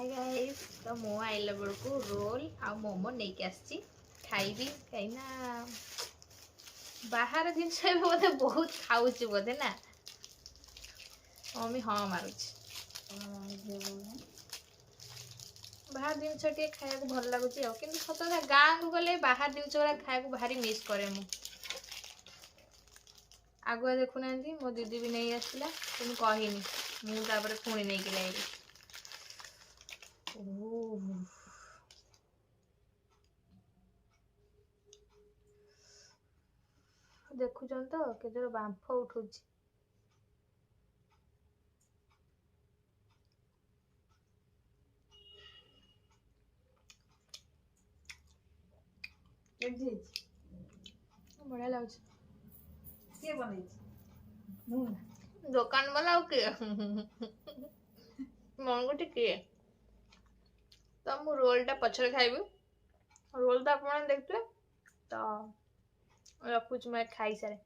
hi guys तो मो आइला बेलू रोल आ मोमो नहीं के आसी खाइबी कहीं बाहर जिनस बोधे बहुत खाऊ बोधे ना मम्मी हाँ मारुच बाहर जिन खाया भल लगुच कि सत गाँ को गले बाहर जिन खाया भारी मिस करे मु आगुआ देखुना मो दीदी भी नहीं आसला तुम कहनी मुझे पुणी नहीं कि लाइली देखुं तो के बांफ उठू बढ़िया लगे दुकान वाला किए मन को टिके तो मु रोलटा पछरे खाइबी रोल तो आप देखते तो रखुच मैं खाई सारे